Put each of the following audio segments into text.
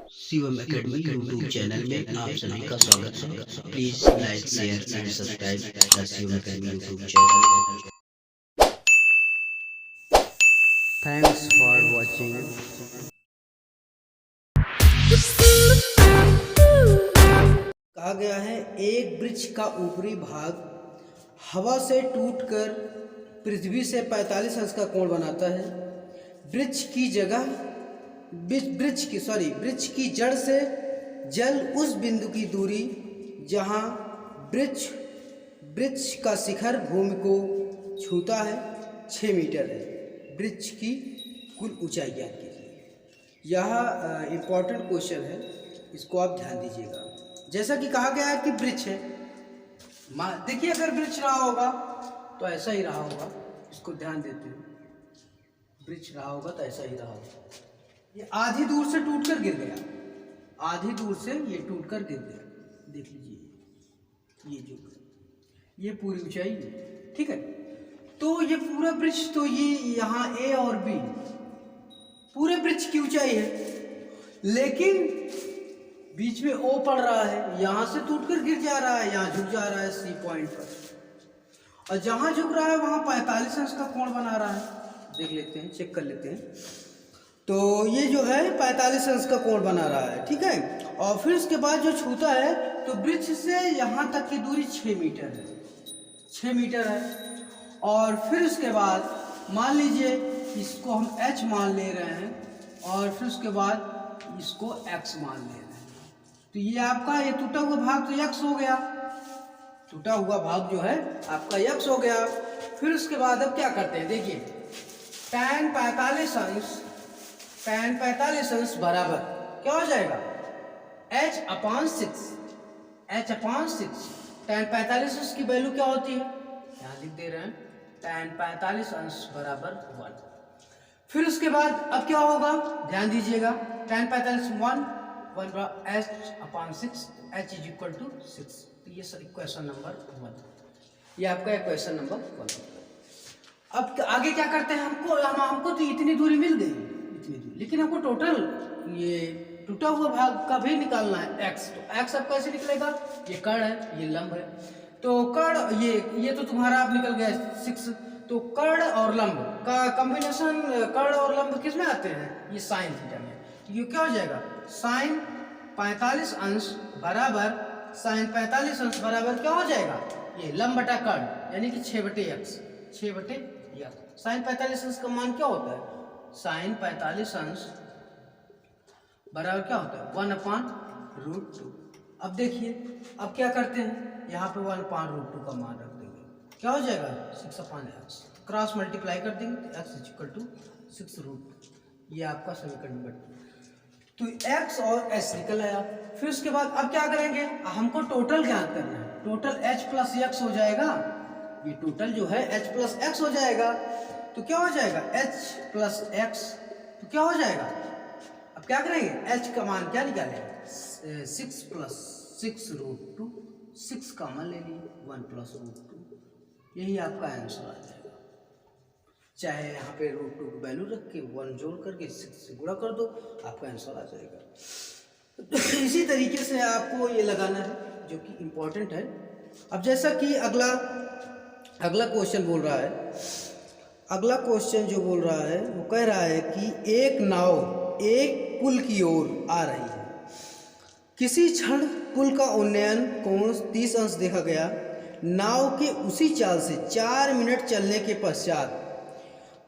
Shivam academy YouTube channel में आप सभी का स्वागत है। Please like share and subscribe the Shivam academy YouTube channel. Thanks for watching. कहा गया है एक वृक्ष का ऊपरी भाग हवा से टूटकर पृथ्वी से 45 अंश का कोण बनाता है। वृक्ष की जड़ से जल उस बिंदु की दूरी जहां वृक्ष का शिखर भूमि को छूता है 6 मीटर है। वृक्ष की कुल ऊंचाई ज्ञात कीजिए। यह इम्पोर्टेंट क्वेश्चन है, इसको आप ध्यान दीजिएगा। जैसा कि कहा गया है कि वृक्ष है, देखिए अगर वृक्ष रहा होगा तो ऐसा ही रहा होगा। इसको ध्यान देते हैं, वृक्ष रहा होगा तो ऐसा ही रहा होगा। ये आधी दूर से टूटकर गिर गया, आधी दूर से ये टूटकर गिर गया। देख लीजिए ये पूरी ऊंचाई, ठीक है। तो ये पूरा वृक्ष, तो ये यहाँ ए और बी पूरे वृक्ष की ऊंचाई है, लेकिन बीच में ओ पड़ रहा है, यहां से टूटकर गिर जा रहा है, यहाँ झुक जा रहा है सी पॉइंट पर, और जहां झुक रहा है वहां 45 अंश का कोण बना रहा है। देख लेते हैं, चेक कर लेते हैं। तो ये जो है 45 अंश का कोण बना रहा है, ठीक है। और फिर उसके बाद जो छूता है तो वृक्ष से यहाँ तक की दूरी 6 मीटर है, 6 मीटर है। और फिर उसके बाद मान लीजिए इसको हम h मान ले रहे हैं, और फिर उसके बाद इसको x मान ले रहे हैं। तो ये आपका ये टूटा हुआ भाग तो x हो गया, टूटा हुआ भाग जो है आपका x हो गया। फिर उसके बाद अब क्या करते हैं, देखिए tan 45 अंश बराबर क्या हो जाएगा, h/6। tan 45 अंश की वैल्यू क्या होती है, यहाँ लिख दे रहे हैं, tan 45 अंश बराबर 1। फिर उसके बाद अब क्या होगा, ध्यान दीजिएगा, tan 45 1 h/6, h is equal to 6। तो ये इक्वेशन नंबर 1, ये आपका इक्वेशन नंबर 1। अब आगे क्या करते हैं, हमको तो इतनी दूरी मिल गई, इतनी दूरी, लेकिन हमको टोटल ये टूटा हुआ भाग का भी निकालना है x। तो x अब कैसे निकलेगा, ये कर्ण है, ये लंब है। तो कर्ण ये तो तुम्हारा आप निकल गया 6। तो कर्ण और लंब का कॉम्बिनेशन, कर्ण और लंब किस में आते हैं, ये साइन थीटा में। तो ये क्या हो जाएगा, साइन 45 अंश बराबर, साइन 45 अंश बराबर क्या हो जाएगा, ये लंब बटा कर्ण, यानी कि 6/x, 6/x। साइन 45 अंश का मान क्या होता है, साइन 45 अंश बराबर क्या होता है, 1/√2। अब देखिए अब क्या करते हैं, यहाँ पे 1/√2 का मान रख देंगे, क्या हो जाएगा 6/x, क्रॉस मल्टीप्लाई कर देंगे तो x इज इक्वल टू 6√2। ये आपका समीकरण नंबर 2। तो x और s निकल आया। फिर उसके बाद अब क्या करेंगे, हमको टोटल ज्ञात करना है, टोटल h प्लस x हो जाएगा, ये टोटल जो है h प्लस x हो जाएगा। तो क्या हो जाएगा, h प्लस x, तो क्या हो जाएगा, अब क्या करेंगे, h का मान क्या निकालेंगे, 6 + 6√2, 6 कॉमन ले लिए, 1 + √2, यही आपका आंसर आ जाएगा। चाहे यहाँ पे √2 की वैल्यू रख के 1 जोड़ करके 6 से गुणा कर दो, आपका आंसर आ जाएगा। इसी तरीके से आपको ये लगाना है, जो कि इम्पोर्टेंट है। अब जैसा कि अगला क्वेश्चन बोल रहा है, अगला क्वेश्चन जो बोल रहा है वो कह रहा है कि एक नाव एक पुल की ओर आ रही है, किसी क्षण पुल का उन्नयन कोण 30 अंश देखा गया। नाव के उसी चाल से 4 मिनट चलने के पश्चात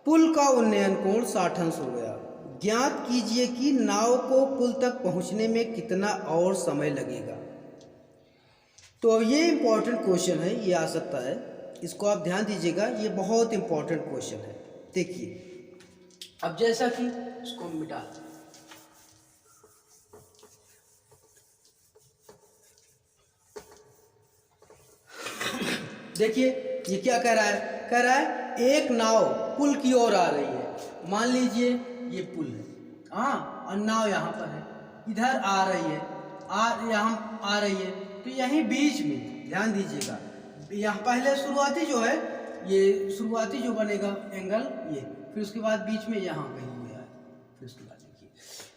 पुल का उन्नयन कोण 60 अंश हो गया। ज्ञात कीजिए कि नाव को पुल तक पहुंचने में कितना और समय लगेगा। तो ये इंपॉर्टेंट क्वेश्चन है, ये आ सकता है, इसको आप ध्यान दीजिएगा, ये बहुत इंपॉर्टेंट क्वेश्चन है। देखिए अब जैसा कि इसको मिटा, देखिए ये क्या कह रहा है एक नाव पुल की ओर आ रही है। मान लीजिए ये पुल है, हाँ, और नाव यहाँ पर है, इधर आ रही है, यहाँ आ रही है। तो यहीं बीच में ध्यान दीजिएगा, यहाँ पहले शुरुआती जो है, ये शुरुआती जो बनेगा एंगल ये, फिर उसके बाद बीच में यहाँ कहीं हुआ है, फिर उसके बाद देखिए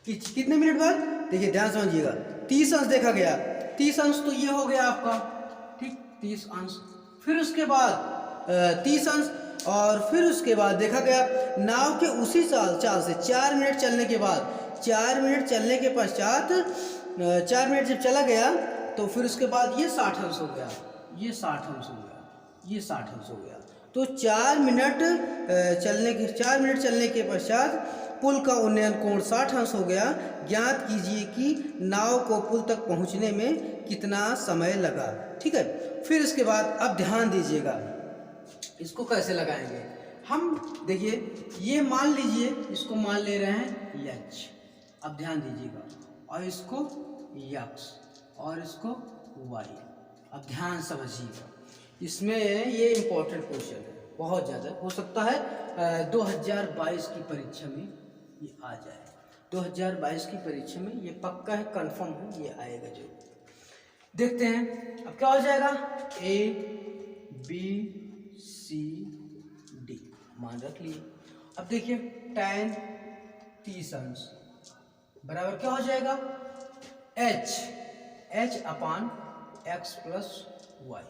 कितने मिनट बाद? देखिए ध्यान समझिएगा, 30 अंश देखा गया, 30 अंश तो ये हो गया आपका, ठीक, 30 अंश। फिर उसके बाद 30 अंश, और फिर उसके बाद देखा गया नाव के उसी चाल से 4 मिनट चलने के बाद, 4 मिनट चलने के पश्चात 4 मिनट जब चला गया तो फिर उसके बाद ये 60 अंश हो गया, ये 60 अंश हो गया, ये 60 अंश हो गया। तो 4 मिनट चलने के पश्चात पुल का उन्नयन कोण 60 अंश हो गया। ज्ञात कीजिए कि नाव को पुल तक पहुंचने में कितना समय लगा। ठीक है, फिर इसके बाद अब ध्यान दीजिएगा, इसको कैसे लगाएंगे हम। देखिए ये मान लीजिए, इसको मान ले रहे हैं एच, अब ध्यान दीजिएगा, और इसको एक्स और इसको वाई। अब ध्यान समझिएगा, इसमें ये इम्पोर्टेंट क्वेश्चन है, बहुत ज़्यादा हो सकता है 2022 की परीक्षा में ये आ जाए। 2022 की परीक्षा में ये पक्का है, कंफर्म है, ये आएगा जो। देखते हैं अब क्या हो जाएगा, ए बी सी डी मान रख लिए। अब देखिए tan 30 अंश बराबर क्या हो जाएगा, H upon x plus Y.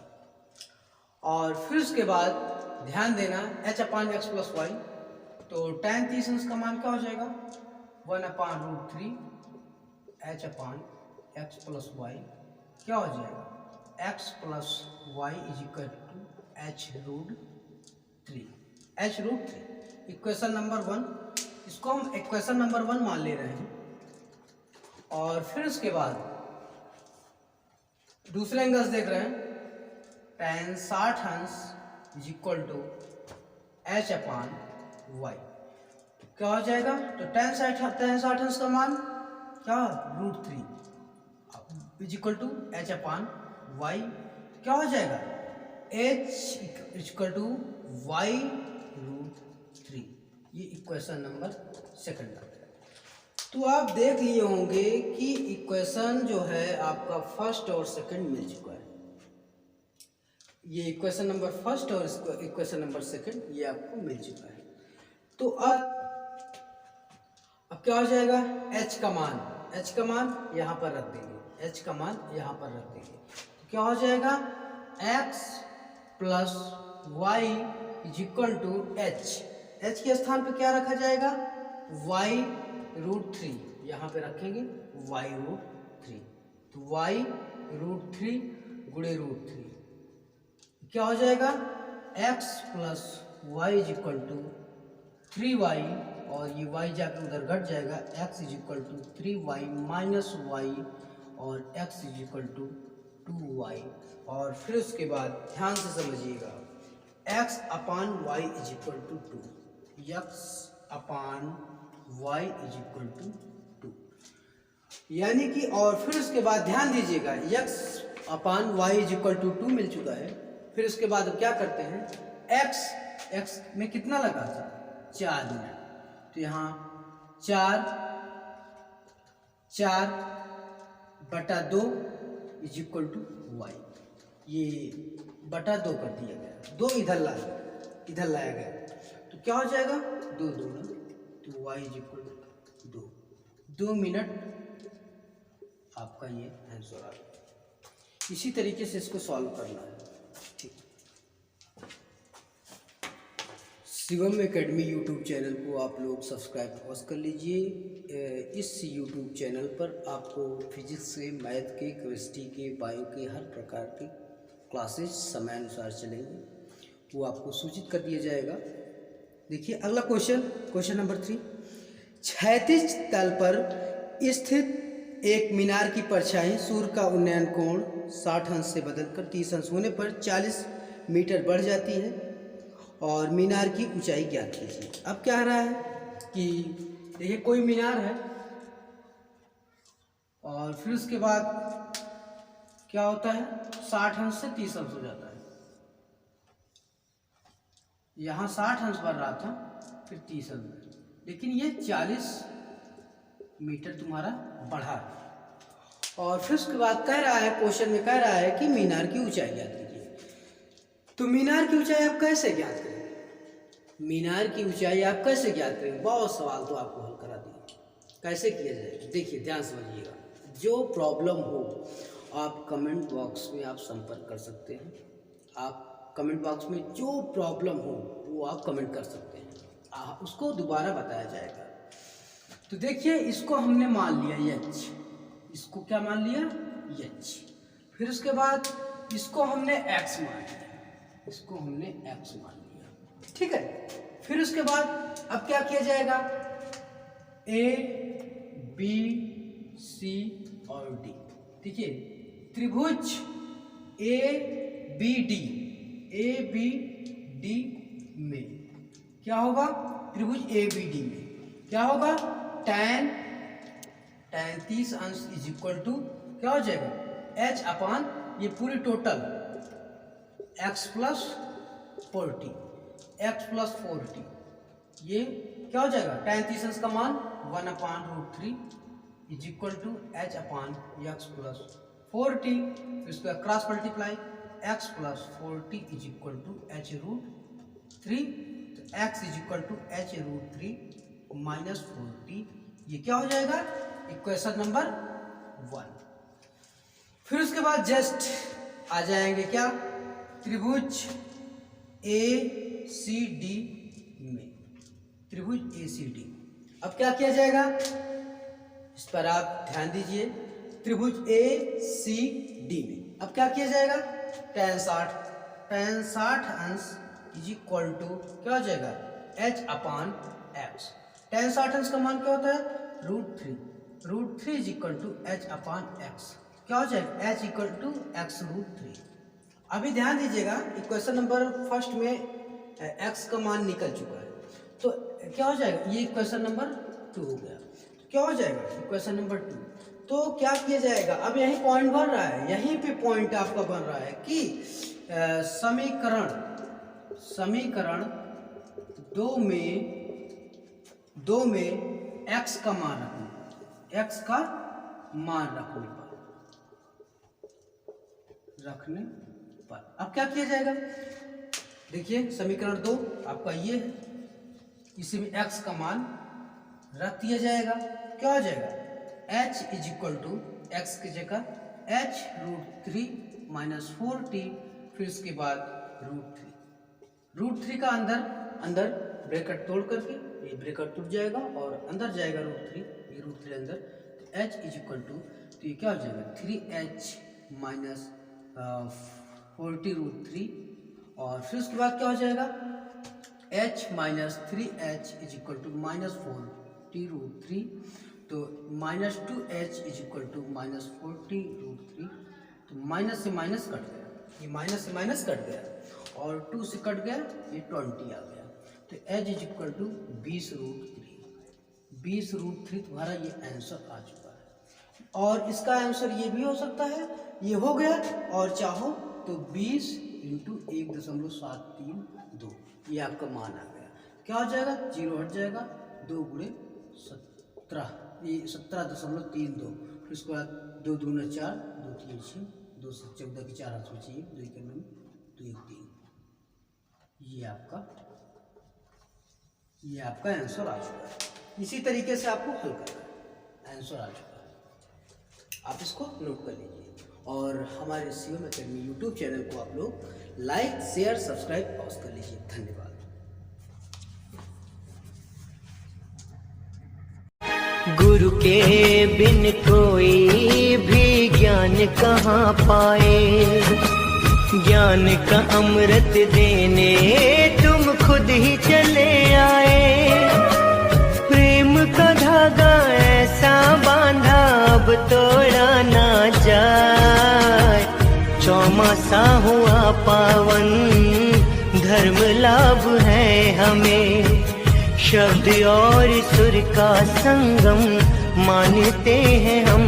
और फिर उसके बाद ध्यान देना, h upon x plus Y, तो tan 30 अंश का मान क्या हो जाएगा, 1/√3 h upon x plus y क्या हो जाएगा, x plus y is equal to h√3। Equation number 1, इसको हम इक्वेशन नंबर 1 मान ले रहे हैं। और फिर उसके बाद दूसरे एंगल्स देख रहे हैं, tan 60 अंश is equal to h upon y क्या हो जाएगा, तो tan 60 अंश का मान क्या, √3 is equal to h upon y क्या हो जाएगा, h इक्वल टू y√3। ये इक्वेशन नंबर 2 है। तो आप देख लिए होंगे कि इक्वेशन जो है आपका फर्स्ट और सेकंड मिल चुका है। ये इक्वेशन नंबर फर्स्ट और इक्वेशन नंबर सेकंड ये आपको मिल चुका है। तो अब क्या हो जाएगा, h का मान यहाँ पर रख देंगे, h का मान यहाँ पर रख देंगे, तो क्या हो जाएगा, x plus y is equal to h के स्थान पे क्या रखा जाएगा, y√3 यहाँ पे रखेंगे y√3, तो y√3 गुणे √3 क्या हो जाएगा, x plus y is equal to 3y, और ये y जाके उधर घट जाएगा, x is equal to 3y minus y, और x is equal to 2y। और फिर उसके बाद ध्यान से समझिएगा, x upon y is equal to 2, x upon y is equal to 2, यानी कि, और फिर उसके बाद ध्यान दीजिएगा, x upon y is equal to 2 मिल चुका है। फिर उसके बाद अब क्या करते हैं, x में कितना लगा था, 4 मिनट, तो यहाँ 4/2 इज इक्वल टू वाई, ये बटा 2 कर दिया गया, 2 इधर लाया गया, तो क्या हो जाएगा, 2 दूना, तो y is equal to 2 minute आपका ये आंसर आ गया। इसी तरीके से इसको सॉल्व करना है। ठीक, शिवम एकेडमी यूट्यूब चैनल को आप लोग सब्सक्राइब अवश्य कर लीजिए। इस यूट्यूब चैनल पर आपको फिजिक्स के, मैथ के, केमिस्ट्री के, बायो के हर प्रकार के क्लासेस समय अनुसार चलेंगे, वो आपको सूचित कर दिया जाएगा। देखिए अगला क्वेश्चन नंबर 3, क्षैतिज तल पर स्थित एक मीनार की परछाई सूर्य का उन्नयन कोण 60 अंश से बदलकर 30 अंश होने पर 40 मीटर बढ़ जाती है और मीनार की ऊंचाई ज्ञात कीजिए। अब क्या रहा है कि देखिए कोई मीनार है, और फिर उसके बाद क्या होता है, 60 अंश से 30 अंश हो जाता है। यहाँ 60 अंश बढ़ रहा था, फिर 30 अंश, लेकिन ये 40 मीटर तुम्हारा बढ़ा। और फिर उसके बाद कह रहा है, क्वेश्चन में कह रहा है कि मीनार की ऊंचाई ज्ञात कीजिए। तो मीनार की ऊंचाई आप कैसे ज्ञात करेंगे, मीनार की ऊंचाई आप कैसे ज्ञात करेंगे, बहुत सवाल तो आपको हल करा दिए। कैसे किया जाएगा, देखिए ध्यान समझिएगा। जो प्रॉब्लम हो आप कमेंट बॉक्स में आप संपर्क कर सकते हैं। आप कमेंट बॉक्स में जो प्रॉब्लम हो वो आप कमेंट कर सकते हैं, उसको दोबारा बताया जाएगा। तो देखिए इसको हमने मान लिया एच, इसको क्या मान लिया एच। फिर उसके बाद इसको हमने एक्स मान लिया, इसको हमने एक्स मान लिया, ठीक है। फिर उसके बाद अब क्या किया जाएगा, ए बी सी और डी। देखिए त्रिभुज ए बी डी में क्या होगा, त्रिभुज ए बी डी में क्या होगा, tan 30 अंश इज इक्वल टू क्या हो जाएगा, एच अपान ये पूरी total x plus 40, x plus 40, ये क्या हो जाएगा, tan 30 अंश का मान 1/√3 is equal to h upon x plus 40। फिर इसका cross multiply, x plus 40 is equal to h√3, तो x is equal to h√3 minus 40, ये क्या हो जाएगा, इक्वेशन नंबर 1। फिर उसके बाद जस्ट आ जाएंगे क्या, त्रिभुज ए सी डी में, त्रिभुज ए सी डी। अब क्या किया जाएगा, इस पर आप ध्यान दीजिए, त्रिभुज ए सी डी में अब क्या किया जाएगा, tan 60 अंश इज इक्वल टू क्या हो जाएगा, h अपान x। tan 60 अंश का मान क्या होता है, √3 is equal to h upon x, क्या हो जाएगा, h इक्वल टू x√3। अभी ध्यान दीजिएगा, इक्वेशन नंबर फर्स्ट में x का मान निकल चुका है, तो क्या हो जाएगा, ये इक्वेशन नंबर 2 हो गया। तो क्या हो जाएगा, इक्वेशन नंबर 2। तो क्या किया जाएगा, अब यही पॉइंट बन रहा है, यहीं पे पॉइंट आपका बन रहा है कि समीकरण दो में x का मान रखने पर अब क्या किया जाएगा, देखिए समीकरण 2 आपका ये है, इसी में x का मान रख दिया जाएगा, क्या हो जाएगा, h is equal to x की जगह h√3 माइनस 40, फिर उसके बाद √3 का अंदर ब्रैकेट तोड़ करके ये ब्रैकेट टूट जाएगा और अंदर जाएगा √3, ये √3 अंदर, तो h इज इक्वल टू, तो ये क्या हो जाएगा, 3h माइनस 40√3, और फिर उसके बाद क्या हो जाएगा, h minus 3h is equal to minus 40√3, तो minus 2h is equal to minus 40√3, तो माइनस से माइनस कट गया, ये माइनस से माइनस कट गया और 2 से कट गया, ये 20 आ गया, तो h इज इक्वल टू 20√3 तुम्हारा ये आंसर आ चुका है। और इसका आंसर ये भी हो सकता है, ये हो गया, और चाहो तो 20 इंटू 1.732, ये आपका मान आ गया, क्या हो जाएगा, 0 हट जाएगा, 2 गुणे 17, ये 17.32, फिर उसके बाद 2 दूना 4, 2 3 6, 2 से 14 की 4 हाथ में चाहिए, 2 1 9, 2 1 3, ये आपका आंसर आ चुका है। इसी तरीके से आपको हल करना है, आंसर आ चुका है, आप इसको नोट कर लीजिए। और हमारे सीओएम अकेडमी यूट्यूब चैनल को आप लोग लाइक शेयर सब्सक्राइब पॉज कर लीजिए। धन्यवाद। गुरु के बिन कोई भी ज्ञान कहाँ पाए, ज्ञान का अमृत देने तुम खुद ही चले आए। प्रेम का धागा ऐसा बांधा अब तोड़ा ना जाए, चौमासा हुआ पावन धर्म लाभ है हमें। शब्द और सुर का संगम मानते हैं हम।